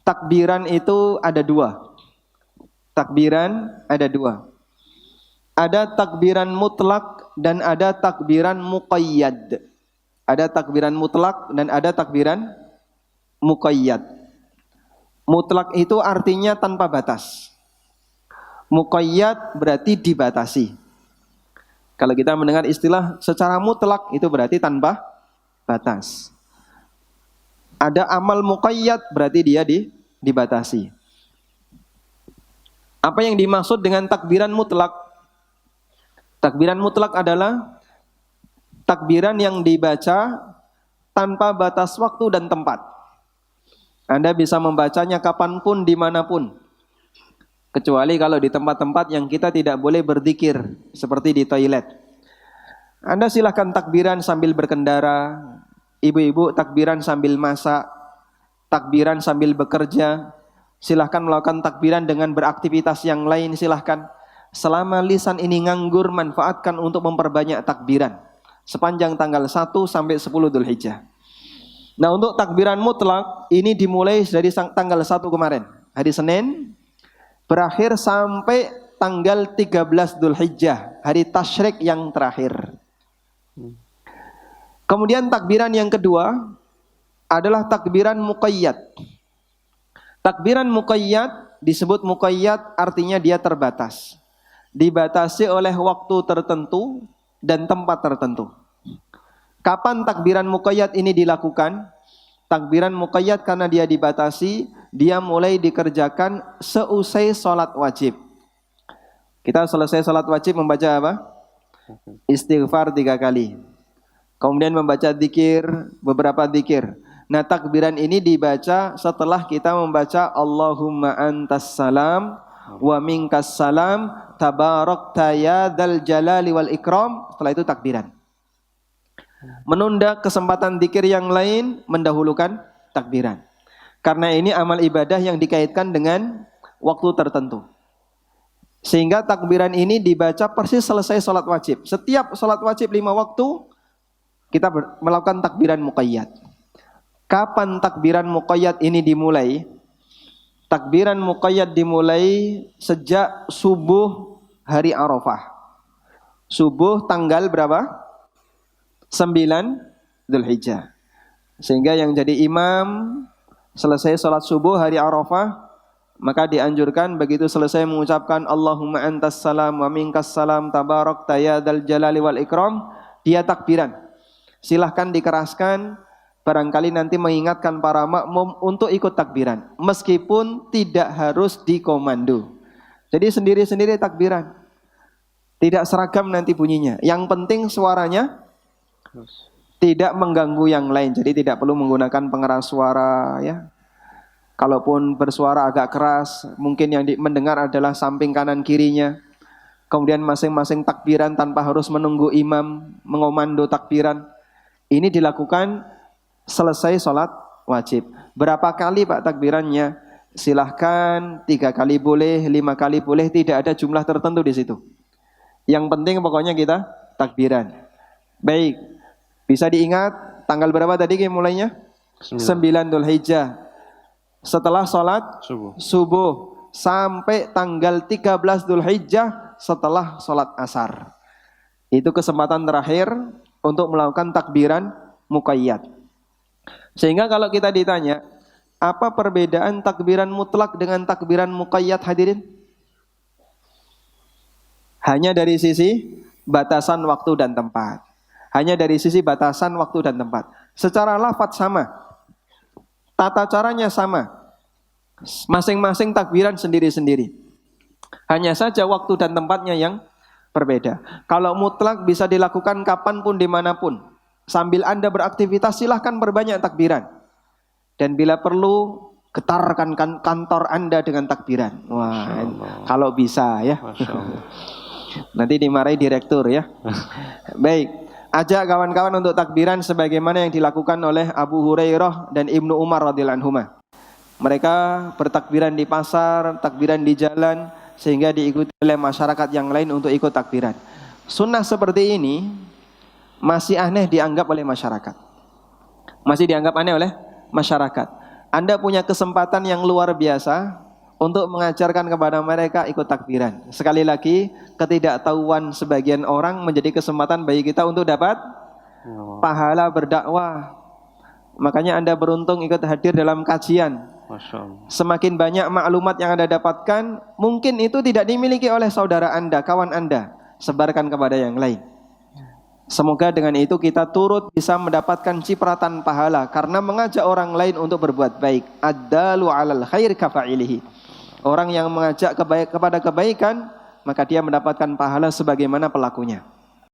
takbiran itu ada dua. Takbiran ada dua. Ada takbiran mutlak dan ada takbiran muqayyad. Ada takbiran mutlak dan ada takbiran muqayyad. Mutlak itu artinya tanpa batas. Muqayyad berarti dibatasi. Kalau kita mendengar istilah secara mutlak itu berarti tanpa batas. Ada amal muqayyad berarti dia dibatasi. Apa yang dimaksud dengan takbiran mutlak? Takbiran mutlak adalah takbiran yang dibaca tanpa batas waktu dan tempat. Anda bisa membacanya kapanpun, dimanapun. Kecuali kalau di tempat-tempat yang kita tidak boleh berzikir, seperti di toilet. Anda silahkan takbiran sambil berkendara, ibu-ibu takbiran sambil masak, takbiran sambil bekerja, silahkan melakukan takbiran dengan beraktivitas yang lain, silahkan. Selama lisan ini nganggur, manfaatkan untuk memperbanyak takbiran sepanjang tanggal 1 sampai 10 Dzulhijjah. Nah, untuk takbiran mutlak ini dimulai dari tanggal 1 kemarin, hari Senin, berakhir sampai tanggal 13 Dzulhijjah, hari tasyrik yang terakhir. Kemudian takbiran yang kedua adalah takbiran muqayyad. Takbiran muqayyad disebut muqayyad artinya dia terbatas. Dibatasi oleh waktu tertentu dan tempat tertentu. Kapan takbiran muqayyad ini dilakukan? Takbiran muqayyad karena dia dibatasi, dia mulai dikerjakan seusai sholat wajib. Kita selesai sholat wajib membaca apa? Istighfar 3 kali. Kemudian membaca dzikir, beberapa dzikir. Nah, takbiran ini dibaca setelah kita membaca Allahumma antas salam wa minkas salam tabarakta ya dzal jalali wal ikram. Setelah itu takbiran. Menunda kesempatan dzikir yang lain, mendahulukan takbiran. Karena ini amal ibadah yang dikaitkan dengan waktu tertentu. Sehingga takbiran ini dibaca persis selesai sholat wajib. Setiap sholat wajib 5 waktu kita melakukan takbiran muqayyad. Kapan takbiran muqayyad ini dimulai? Takbiran muqayyad dimulai sejak subuh hari Arafah. Subuh tanggal berapa? 9 Dzulhijjah. Sehingga yang jadi imam selesai sholat subuh hari Arafah, maka dianjurkan begitu selesai mengucapkan Allahumma antas salam wa minkas salam tabarakta ya dzal jalali wal ikram, dia takbiran. Silahkan dikeraskan, barangkali nanti mengingatkan para makmum untuk ikut takbiran, meskipun tidak harus dikomando. Jadi sendiri-sendiri takbiran, tidak seragam nanti bunyinya. Yang penting suaranya tidak mengganggu yang lain. Jadi tidak perlu menggunakan pengeras suara, ya. Kalaupun bersuara agak keras, mungkin yang mendengar adalah samping kanan kirinya. Kemudian masing-masing takbiran tanpa harus menunggu imam mengomando takbiran. Ini dilakukan selesai sholat wajib. Berapa kali Pak takbirannya? Silahkan 3 kali boleh, 5 kali boleh, tidak ada jumlah tertentu di situ. Yang penting pokoknya kita takbiran. Baik, bisa diingat tanggal berapa tadi mulainya? 9 Dzulhijjah. Setelah sholat subuh sampai tanggal 13 Dzulhijjah setelah sholat asar. Itu kesempatan terakhir untuk melakukan takbiran muqayyad. Sehingga kalau kita ditanya, apa perbedaan takbiran mutlak dengan takbiran muqayyad, hadirin? Hanya dari sisi batasan waktu dan tempat. Hanya dari sisi batasan waktu dan tempat. Secara lafadz sama. Tata caranya sama. Masing-masing takbiran sendiri-sendiri. Hanya saja waktu dan tempatnya yang berbeda. Kalau mutlak bisa dilakukan kapanpun, dimanapun. Sambil Anda beraktivitas silahkan perbanyak takbiran. Dan bila perlu getarkan kantor Anda dengan takbiran. Wah, kalau bisa ya. Nanti dimarahi direktur ya. Baik, ajak kawan-kawan untuk takbiran sebagaimana yang dilakukan oleh Abu Hurairah dan Ibnu Umar radhiyallahu anhuma. Mereka bertakbiran di pasar, takbiran di jalan, sehingga diikuti oleh masyarakat yang lain untuk ikut takbiran. Sunnah seperti ini masih aneh dianggap oleh masyarakat. Masih dianggap aneh oleh masyarakat. Anda punya kesempatan yang luar biasa untuk mengajarkan kepada mereka ikut takbiran. Sekali lagi, ketidaktahuan sebagian orang menjadi kesempatan bagi kita untuk dapat pahala berdakwah. Makanya Anda beruntung ikut hadir dalam kajian. Masya Allah. Semakin banyak maklumat yang Anda dapatkan, mungkin itu tidak dimiliki oleh saudara Anda, kawan Anda. Sebarkan kepada yang lain. Semoga dengan itu kita turut bisa mendapatkan cipratan pahala karena mengajak orang lain untuk berbuat baik. Ad-dalu 'alal khair kafa'ilihi. Orang yang mengajak kepada kebaikan, maka dia mendapatkan pahala sebagaimana pelakunya.